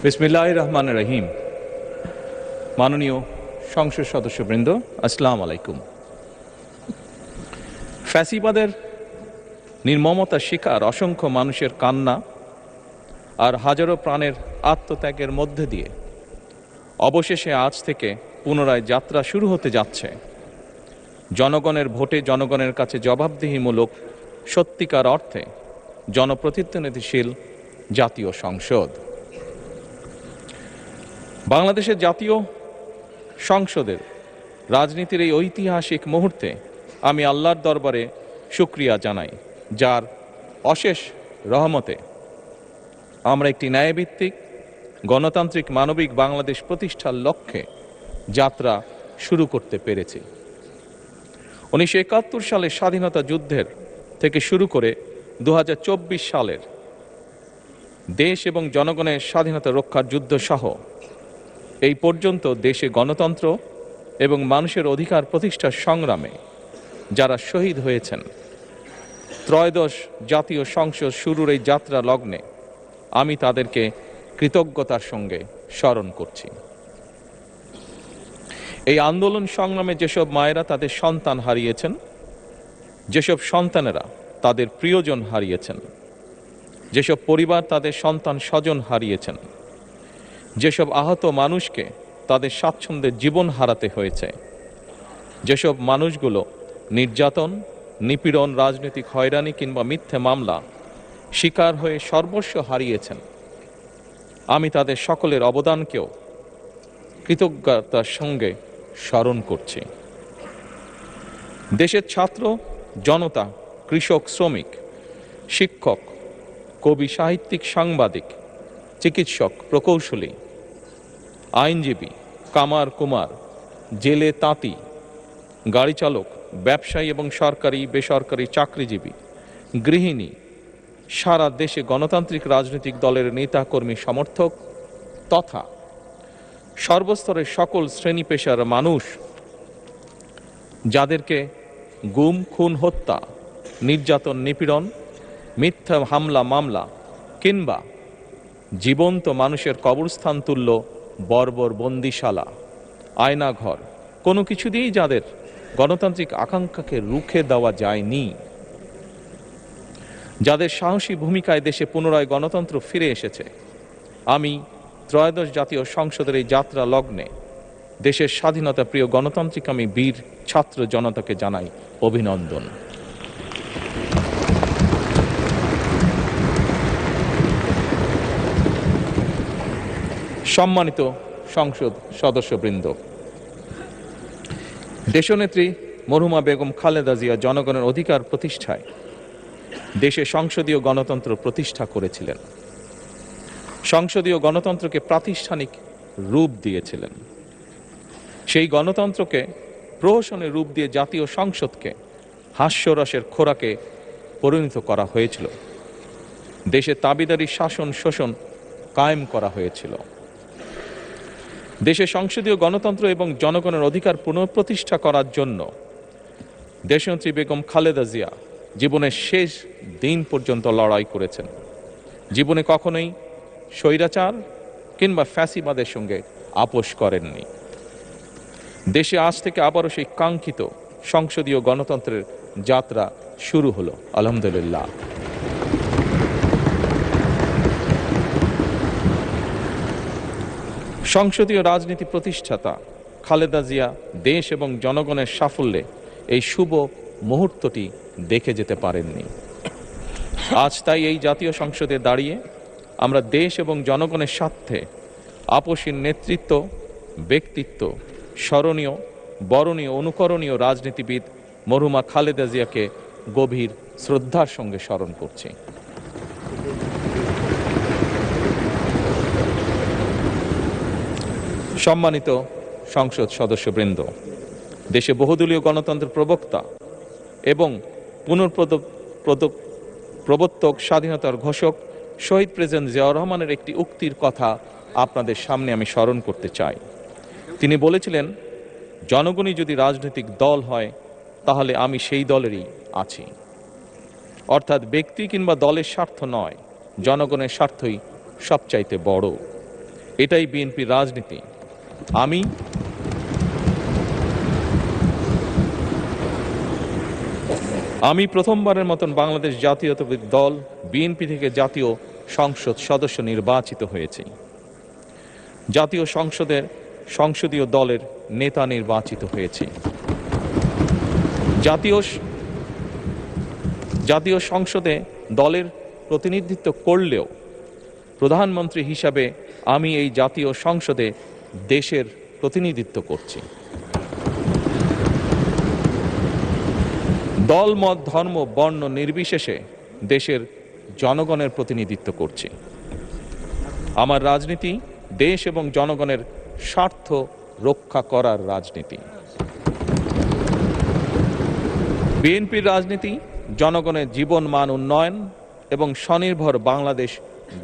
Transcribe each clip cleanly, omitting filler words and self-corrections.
বিসমিল্লাহির রহমানির রহিম। মাননীয় সংসদ সদস্যবৃন্দ, আসসালামু আলাইকুম। ফ্যাসিবাদের নির্মমতার শিকার অসংখ্য মানুষের কান্না আর হাজারো প্রাণের আত্মত্যাগের মধ্যে দিয়ে অবশেষে আজ থেকে পুনরায় যাত্রা শুরু হতে যাচ্ছে জনগণের ভোটে জনগণের কাছে জবাবদিহিমূলক সত্যিকার অর্থে জনপ্রতিনিধিশীল জাতীয় সংসদ। বাংলাদেশের জাতীয় সংসদের রাজনীতির এই ঐতিহাসিক মুহূর্তে আমি আল্লাহর দরবারে শুকরিয়া জানাই, যার অশেষ রহমতে আমরা একটি ন্যায়ভিত্তিক গণতান্ত্রিক মানবিক বাংলাদেশ প্রতিষ্ঠার লক্ষ্যে যাত্রা শুরু করতে পেরেছি। 1971 সালের স্বাধীনতা যুদ্ধের থেকে শুরু করে 2024 সালের দেশ এবং জনগণের স্বাধীনতা রক্ষার যুদ্ধ সহ এই পর্যন্ত দেশে গণতন্ত্র এবং মানুষের অধিকার প্রতিষ্ঠার সংগ্রামে যারা শহীদ হয়েছেন, ত্রয়োদশ জাতীয় সংসদ শুরুর এই যাত্রা লগ্নে আমি তাদেরকে কৃতজ্ঞতার সঙ্গে স্মরণ করছি। এই আন্দোলন সংগ্রামে যেসব মায়েরা তাদের সন্তান হারিয়েছেন, যেসব সন্তানেরা তাদের প্রিয়জন হারিয়েছেন, যেসব পরিবার তাদের সন্তান স্বজন হারিয়েছেন, যেসব আহত মানুষকে তাদের স্বাচ্ছন্দ্যের জীবন হারাতে হয়েছে, যেসব মানুষগুলো নির্যাতন, নিপীড়ন, রাজনৈতিক হয়রানি কিংবা মিথ্যে মামলা শিকার হয়ে সর্বস্ব হারিয়েছেন, আমি তাদের সকলের অবদানকেও কৃতজ্ঞতার সঙ্গে স্মরণ করছি। দেশের ছাত্র জনতা, কৃষক, শ্রমিক, শিক্ষক, কবি, সাহিত্যিক, সাংবাদিক, চিকিৎসক, প্রকৌশলী, আইনজীবী, কামার কুমার, জেলে তাঁতি, গাড়ি চালক, ব্যবসায়ী এবং সরকারি বেসরকারি চাকরিজীবী, গৃহিণী, সারা দেশে গণতান্ত্রিক রাজনৈতিক দলের নেতা কর্মী সমর্থক তথা সর্বস্তরের সকল শ্রেণী পেশার মানুষ যাদেরকে গুম, খুন, হত্যা, নির্যাতন, নিপীড়ন, মিথ্যা হামলা মামলা কিংবা জীবন্ত মানুষের কবরস্থান তুল্য বর্বর বন্দিশালা, আয়নাঘর, কোনো কিছু দিয়েই যাদের গণতান্ত্রিক আকাঙ্ক্ষাকে রুখে দেওয়া যায়নি, যাদের সাহসী ভূমিকায় দেশে পুনরায় গণতন্ত্র ফিরে এসেছে, আমি ত্রয়োদশ জাতীয় সংসদের এই যাত্রা লগ্নে দেশের স্বাধীনতা প্রিয় গণতান্ত্রিক আমি বীর ছাত্র জনতাকে জানাই অভিনন্দন। সম্মানিত সংসদ সদস্যবৃন্দ, দেশনেত্রী মরহুমা বেগম খালেদা জিয়া জনগণের অধিকার প্রতিষ্ঠায় দেশে সংসদীয় গণতন্ত্র প্রতিষ্ঠা করেছিলেন, সংসদীয় গণতন্ত্রকে প্রাতিষ্ঠানিক রূপ দিয়েছিলেন। সেই গণতন্ত্রকে প্রহসনের রূপ দিয়ে জাতীয় সংসদকে হাস্যরসের খোরাকে পরিণত করা হয়েছিল। দেশে তাবিদারি শাসন শোষণ কায়েম করা হয়েছিল। দেশে সংসদীয় গণতন্ত্র এবং জনগণের অধিকার পুনঃপ্রতিষ্ঠা করার জন্য দেশনেত্রী বেগম খালেদা জিয়া জীবনের শেষ দিন পর্যন্ত লড়াই করেছেন। জীবনে কখনোই স্বৈরাচার কিংবা ফ্যাসিবাদের সঙ্গে আপোষ করেননি। দেশে আজ থেকে আবারও সেই কাঙ্ক্ষিত সংসদীয় গণতন্ত্রের যাত্রা শুরু হলো, আলহামদুলিল্লাহ। সংসদীয় রাজনীতি প্রতিষ্ঠাতা খালেদা জিয়া দেশ এবং জনগণের সাফল্যে এই শুভ মুহূর্তটি দেখে যেতে পারেননি। আজ তাই এই জাতীয় সংসদে দাঁড়িয়ে আমরা দেশ এবং জনগণের স্বার্থে আপসীর নেতৃত্ব, ব্যক্তিত্ব, স্মরণীয়, বরণীয়, অনুকরণীয় রাজনীতিবিদ মরহুমা খালেদা জিয়াকে গভীর শ্রদ্ধার সঙ্গে স্মরণ করছি। সম্মানিত সংসদ সদস্যবৃন্দ, দেশে বহুদলীয় গণতন্ত্রের প্রবক্তা এবং প্রবর্তক, স্বাধীনতার ঘোষক শহীদ প্রেসিডেন্ট জিয়াউর রহমানের একটি উক্তির কথা আপনাদের সামনে আমি স্মরণ করতে চাই। তিনি বলেছিলেন, জনগণই যদি রাজনৈতিক দল হয় তাহলে আমি সেই দলেরই আছি। অর্থাৎ ব্যক্তি কিংবা দলের স্বার্থ নয়, জনগণের স্বার্থই সবচাইতে বড়। এটাই বিএনপির রাজনীতি। আমি প্রথমবারের মতন বাংলাদেশ জাতীয়তাবাদী দল বিএনপি থেকে জাতীয় সংসদ সদস্য নির্বাচিত হয়েছি। জাতীয় সংসদের সংসদীয় দলের নেতা নির্বাচিত হয়েছি। জাতীয় সংসদে দলের প্রতিনিধিত্ব করলেও প্রধানমন্ত্রী হিসাবে আমি এই জাতীয় সংসদে দেশের প্রতিনিধিত্ব করছি। দল, মত, ধর্ম, বর্ণ নির্বিশেষে দেশের জনগণের প্রতিনিধিত্ব করছি। আমার রাজনীতি দেশ এবং জনগণের স্বার্থ রক্ষা করার রাজনীতি। বিএনপির রাজনীতি জনগণের জীবন মান উন্নয়ন এবং স্বনির্ভর বাংলাদেশ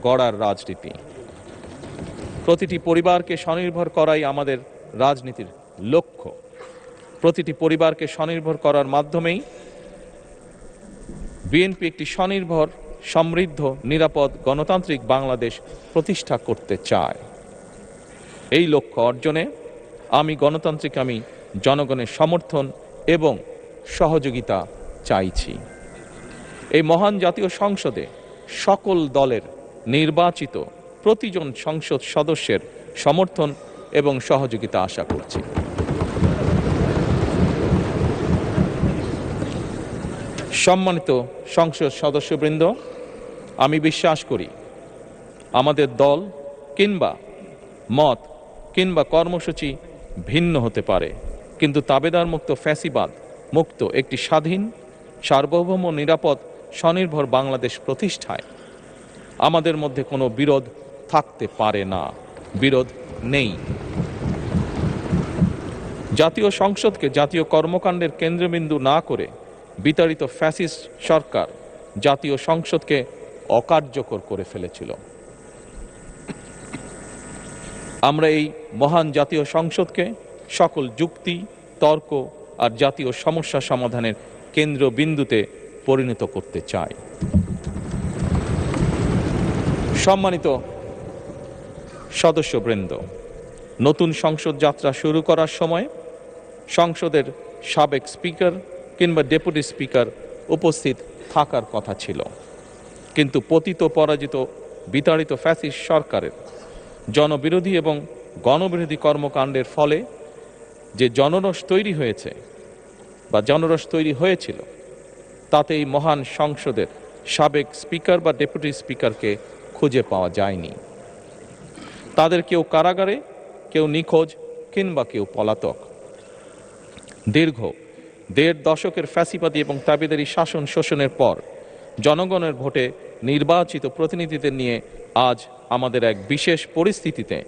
গড়ার রাজনীতি। প্রতিটি পরিবারকে স্বনির্ভর করাই আমাদের রাজনীতির লক্ষ্য। প্রতিটি পরিবারকে স্বনির্ভর করার মাধ্যমেই বিএনপি একটি স্বনির্ভর, সমৃদ্ধ, নিরাপদ, গণতান্ত্রিক বাংলাদেশ প্রতিষ্ঠা করতে চায়। এই লক্ষ্য অর্জনে আমি জনগণের সমর্থন এবং সহযোগিতা চাইছি। এই মহান জাতীয় সংসদে সকল দলের নির্বাচিত প্রতিজন সংসদ সদস্যের সমর্থন এবং সহযোগিতা আশা করছি। সম্মানিত সংসদ সদস্যবৃন্দ, আমি বিশ্বাস করি আমাদের দল কিংবা মত কিংবা কর্মসূচি ভিন্ন হতে পারে, কিন্তু তাবেদার মুক্ত, ফ্যাসিবাদ মুক্ত একটি স্বাধীন, সার্বভৌম, নিরাপদ, স্বনির্ভর বাংলাদেশ প্রতিষ্ঠায় আমাদের মধ্যে কোনো বিরোধ থাকতে পারে না, বিরোধ নেই। জাতীয় সংসদকে জাতীয় কর্মকাণ্ডের কেন্দ্রবিন্দু না করে বিতাড়িত ফ্যাসিস্ট সরকার জাতীয় সংসদকে অকার্যকর করে ফেলেছিল। আমরা এই মহান জাতীয় সংসদকে সকল যুক্তি, তর্ক আর জাতীয় সমস্যা সমাধানের কেন্দ্রবিন্দুতে পরিণত করতে চাই। সম্মানিত সদস্যবৃন্দ, নতুন সংসদ যাত্রা শুরু করার সময় সংসদের সাবেক স্পিকার কিংবা ডেপুটি স্পিকার উপস্থিত থাকার কথা ছিল, কিন্তু পতিত, পরাজিত, বিতাড়িত ফ্যাসিস্ট সরকারের জনবিরোধী এবং গণবিরোধী কর্মকাণ্ডের ফলে যে জনরোষ তৈরি হয়েছিল তাতে এই মহান সংসদের সাবেক স্পিকার বা ডেপুটি স্পিকারকে খুঁজে পাওয়া যায়নি। তাদের কেউ কারাগারে, কেউ নিখোঁজ কিংবা কেউ পলাতক। দীর্ঘ ১.৫ দশকের ফ্যাসিবাদী এবং তাবেদারি শাসন শোষণের পর জনগণের ভোটে নির্বাচিত প্রতিনিধিদের নিয়ে আজ আমাদের এক বিশেষ পরিস্থিতিতে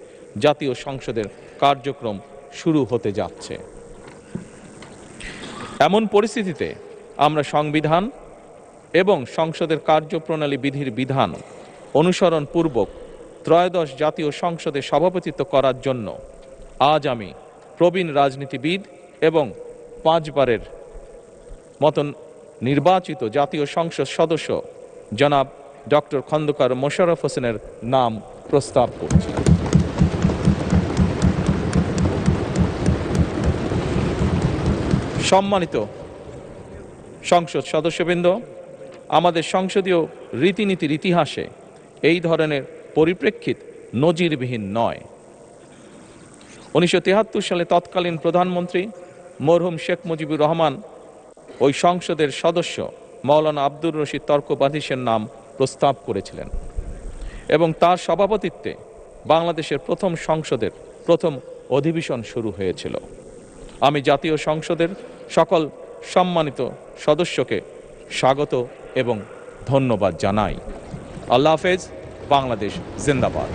জাতীয় সংসদের কার্যক্রম শুরু হতে যাচ্ছে। এমন পরিস্থিতিতে আমরা সংবিধান এবং সংসদের কার্যপ্রণালী বিধির বিধান অনুসরণ পূর্বক ত্রয়োদশ জাতীয় সংসদে সভাপতিত্ব করার জন্য আজ আমি প্রবীণ রাজনীতিবিদ এবং 5 বারের মতন নির্বাচিত জাতীয় সংসদ সদস্য জনাব ডক্টর খন্দকার মোশাররফ হোসেনের নাম প্রস্তাব করছি। সম্মানিত সংসদ সদস্যবৃন্দ, আমাদের সংসদীয় রীতিনীতির ইতিহাসে এই ধরনের পরিপ্রেক্ষিত নজিরবিহীন নয়। 1973 সালে তৎকালীন প্রধানমন্ত্রী মরহুম শেখ মুজিবুর রহমান ওই সংসদের সদস্য মাওলানা আব্দুর রশিদ তর্কবাধীশের নাম প্রস্তাব করেছিলেন এবং তার সভাপতিত্বে বাংলাদেশের প্রথম সংসদের প্রথম অধিবেশন শুরু হয়েছিল। আমি জাতীয় সংসদের সকল সম্মানিত সদস্যকে স্বাগত এবং ধন্যবাদ জানাই। আল্লাহ হাফেজ। বাংলাদেশ জিন্দাবাদ।